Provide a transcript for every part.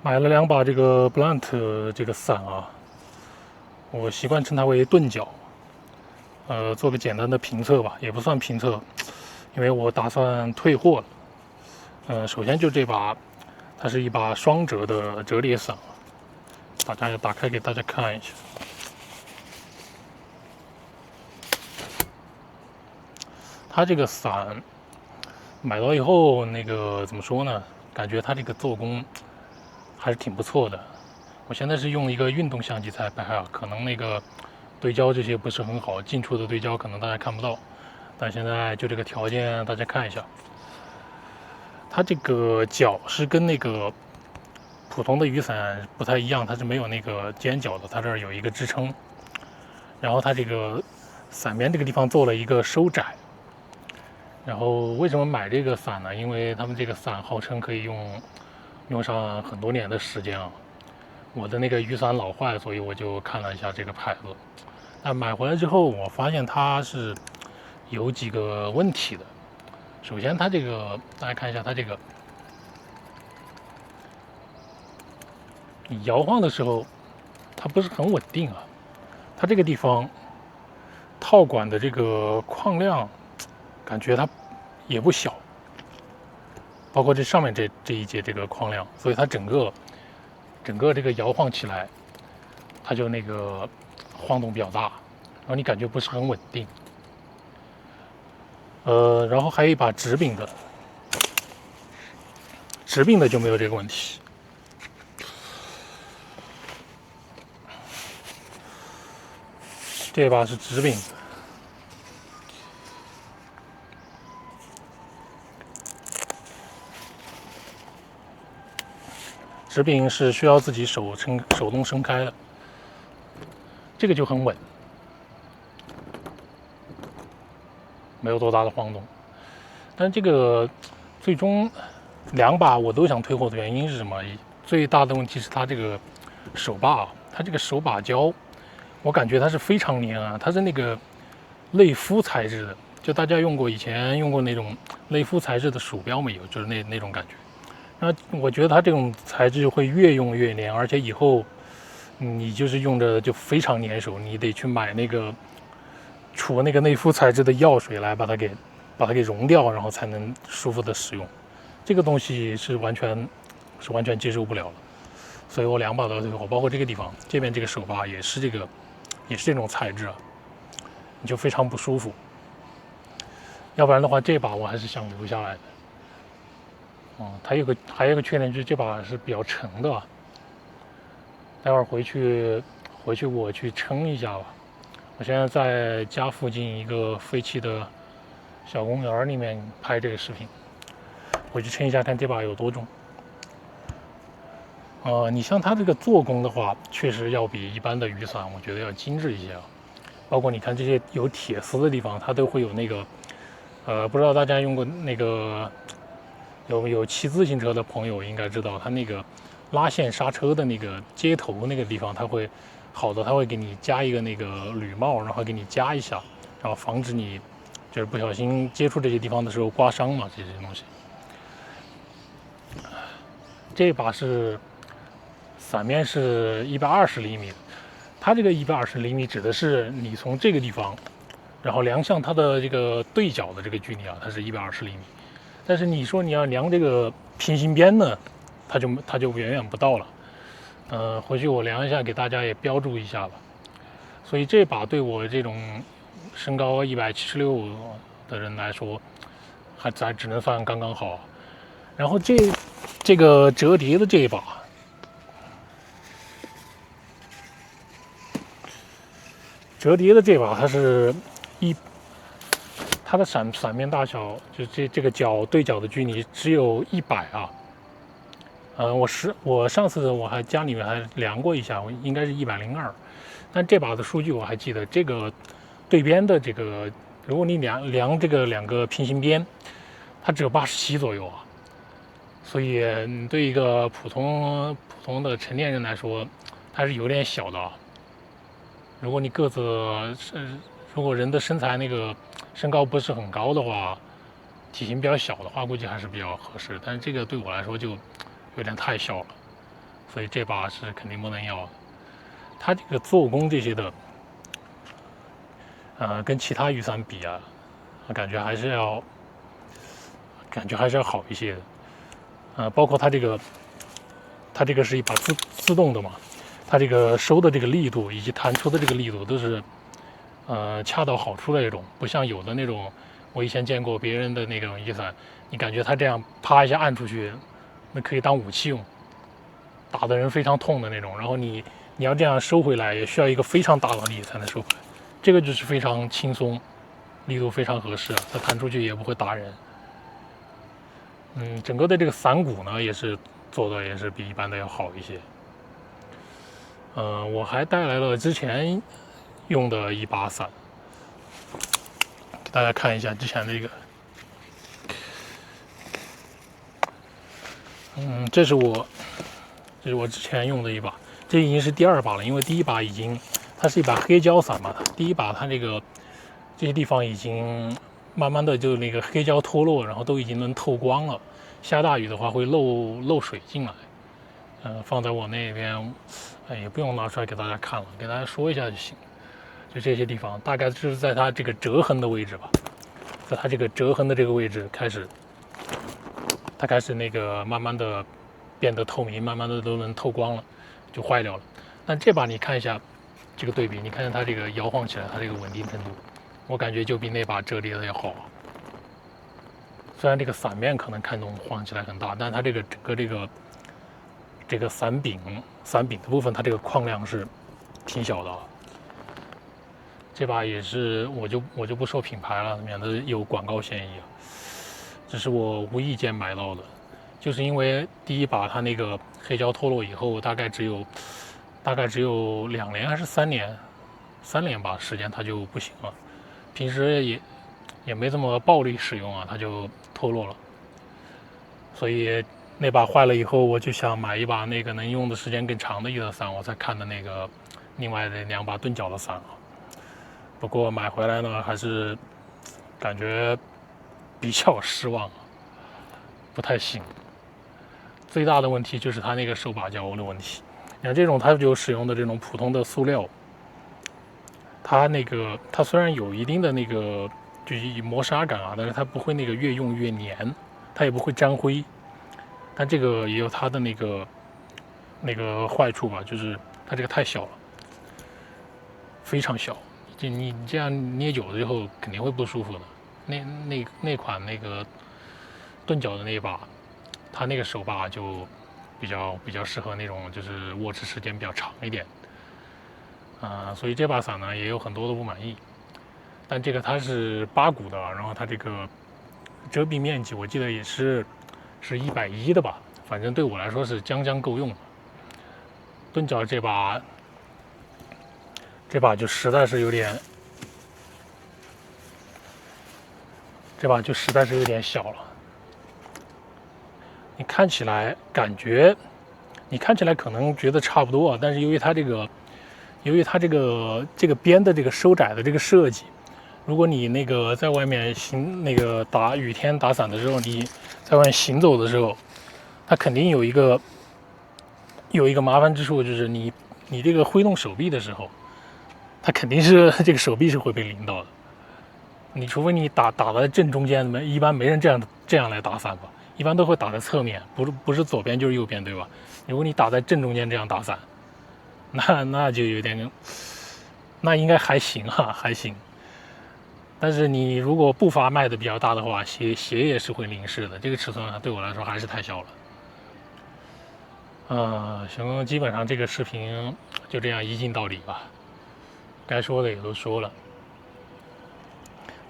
买了2把这个 Blunt 这个伞啊，我习惯称它为钝角。做个简单的评测吧，也不算评测，因为我打算退货了。首先就这把，它是一把双折的折叠伞，打开给大家看一下。它这个伞买到以后，那个怎么说呢？感觉它这个做工还是挺不错的。我现在是用一个运动相机在拍啊，可能那个对焦这些不是很好，近处的对焦可能大家看不到。但现在就这个条件，大家看一下，它这个角是跟那个普通的雨伞不太一样，它是没有那个尖角的，它这儿有一个支撑。然后它这个伞边这个地方做了一个收窄。然后为什么买这个伞呢？因为他们这个伞号称可以用上很多年的时间啊。我的那个雨伞老坏，所以我就看了一下这个牌子。但买回来之后，我发现它是有几个问题的。首先，它这个大家看一下，它这个你摇晃的时候，它不是很稳定啊。它这个地方套管的这个框量，感觉它也不小，包括这上面这一节这个框量，所以它整个这个摇晃起来，它就那个晃动比较大，然后你感觉不是很稳定。然后还有一把直柄的，就没有这个问题。这把是直柄的，直柄是需要自己手动撑开的，这个就很稳，没有多大的晃动。但这个最终2把我都想退货的原因是什么？最大的问题是它这个手把，它这个手把胶，我感觉它是非常黏啊，它是那个类肤材质的，就大家以前用过那种类肤材质的鼠标没有？就是那种感觉。那我觉得它这种材质会越用越黏，而且以后你就是用着就非常粘手，你得去买那个除那个内肤材质的药水来把它给溶掉，然后才能舒服的使用。这个东西是完全接受不了了，所以我2把都退货，包括这个地方这边这个手把也是这种材质啊，你就非常不舒服。要不然的话，这把我还是想留下来的。它还有个缺点就是这把是比较沉的，待会儿回去我去称一下吧。我现在在家附近一个废弃的小公园里面拍这个视频，回去称一下看这把有多重。你像它这个做工的话，确实要比一般的雨伞我觉得要精致一些啊。包括你看这些有铁丝的地方，它都会有那个，不知道大家用过那个有骑自行车的朋友应该知道，它那个拉线刹车的那个接头那个地方，它会给你加一个那个铝帽，然后给你加一下，然后防止你就是不小心接触这些地方的时候刮伤嘛，这些东西。这把是伞面是120厘米的，它这个120厘米指的是你从这个地方，然后量向它的这个对角的这个距离啊，它是120厘米。但是你说你要量这个平行边呢，它就远远不到了。回去我量一下，给大家也标注一下吧。所以这把对我这种身高176的人来说，咱只能算刚刚好。然后这个折叠的这一把，它的伞面大小，就这个角对角的距离只有100啊。我上次我还家里面还量过一下，我应该是102。但这把的数据我还记得，这个对边的这个，如果你量这个2个平行边，它只有87左右啊。所以对一个普通的成年人来说，它是有点小的啊。如果你个子如果人的身材那个身高不是很高的话，体型比较小的话，估计还是比较合适。但是这个对我来说就有点太小了。所以这把是肯定不能要的。它这个做工这些的，跟其他雨伞比啊，感觉还是要好一些的。包括它这个是一把自动的嘛，它这个收的这个力度以及弹出的这个力度都是恰到好处的那种，不像有的那种我以前见过别人的那种雨伞，你感觉它这样啪一下按出去，那可以当武器用，打的人非常痛的那种，然后你要这样收回来也需要一个非常大的力才能收回来，这个就是非常轻松，力度非常合适，它弹出去也不会打人。整个的这个伞骨呢也是做的也是比一般的要好一些。我还带来了之前用的一把伞，给大家看一下之前的这个。这是我之前用的一把，这已经是第2把了，因为第1把它是一把黑胶伞嘛，第1把它这些地方已经慢慢的就那个黑胶脱落，然后都已经能透光了，下大雨的话会漏水进来。放在我那边，也不用拿出来给大家看了，给大家说一下就行。就这些地方，大概就是在它这个折痕的位置吧，在它这个折痕的这个位置它开始那个慢慢的变得透明，慢慢的都能透光了，就坏掉了。但这把你看一下这个对比，你看看它这个摇晃起来，它这个稳定程度，我感觉就比那把折叠的要好。虽然这个伞面可能看动晃起来很大，但它这个整个这个伞柄的部分，它这个框量是挺小的。这把也是我就不说品牌了，免得有广告嫌疑。这是我无意间买到的，就是因为第1把它那个黑胶脱落以后，大概只有2年还是3年吧时间它就不行了，平时也没这么暴力使用啊，它就脱落了。所以那把坏了以后，我就想买一把那个能用的时间更长的雨伞，我才看的那个另外的2把钝角的伞啊。不过买回来呢，还是感觉比较失望，不太行。最大的问题就是它那个手把胶的问题。你看这种它就使用的这种普通的塑料，它虽然有一定的那个就是磨砂感啊，但是它不会那个越用越黏，它也不会沾灰。但这个也有它的那个坏处吧，就是它这个太小了，非常小。就你这样捏久了之后肯定会不舒服的。那款那个钝角的那一把，它那个手把就比较适合那种就是握持时间比较长一点。所以这把伞呢也有很多的不满意。但这个它是8股的，然后它这个遮蔽面积我记得也是110的吧，反正对我来说是将够用的。钝角这把就实在是有点小了。你看起来可能觉得差不多，但是由于它这个边的这个收窄的这个设计，如果你那个在外面雨天打伞的时候，你在外面行走的时候，它肯定有一个麻烦之处，就是你这个挥动手臂的时候，它肯定是这个手臂是会被淋到的。你除非你打在正中间，一般没人这样来打伞吧，一般都会打在侧面，不是左边就是右边，对吧？如果你打在正中间这样打伞，那就有点，那应该还行哈，还行。但是你如果步伐迈的比较大的话，鞋也是会淋湿的。这个尺寸对我来说还是太小了。行，基本上这个视频就这样一镜到底吧，该说的也都说了。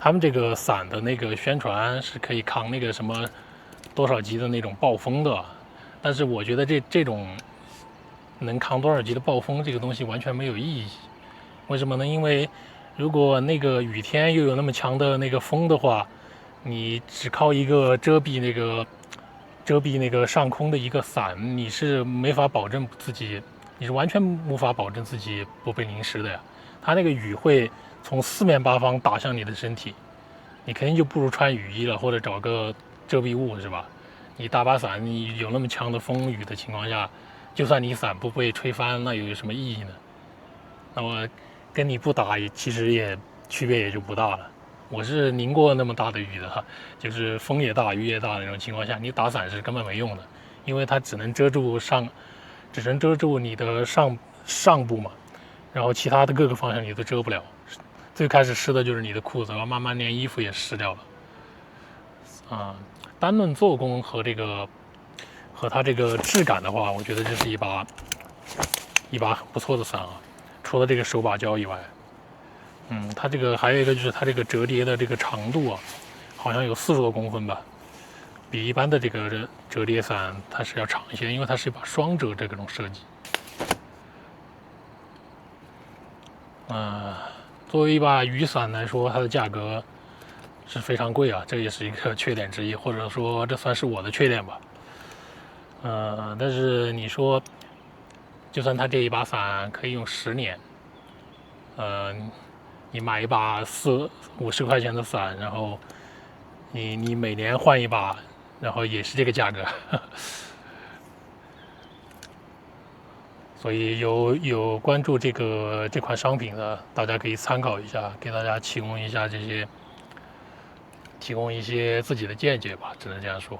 他们这个伞的那个宣传是可以扛那个什么多少级的那种暴风的，但是我觉得这种能扛多少级的暴风这个东西完全没有意义。为什么呢？因为如果那个雨天又有那么强的那个风的话，你只靠一个遮蔽那个上空的一个伞，你是没法保证自己，你是完全无法保证自己不被淋湿的呀。它那个雨会从4面8方打向你的身体，你肯定就不如穿雨衣了，或者找个遮蔽物，是吧？你打把伞，你有那么强的风雨的情况下，就算你伞不被吹翻，那有什么意义呢？那么跟你不打其实也区别也就不大了。我是淋过那么大的雨的哈，就是风也大雨也大的那种情况下，你打伞是根本没用的，因为它只能遮住你的上部嘛，然后其他的各个方向你都遮不了。最开始湿的就是你的裤子，然后慢慢连衣服也湿掉了。单论做工和它这个质感的话，我觉得这是一把很不错的伞啊。除了这个手把胶以外，它这个还有一个就是它这个折叠的这个长度啊，好像有40多公分吧，比一般的这个折叠伞它是要长一些，因为它是一把双折这种设计。作为一把雨伞来说，它的价格是非常贵啊，这也是一个缺点之一，或者说这算是我的缺点吧。但是你说，就算它这一把伞可以用10年，你买一把50块钱的伞，然后你每年换一把，然后也是这个价格。所以有关注这款商品的，大家可以参考一下，给大家提供一些自己的见解吧，只能这样说。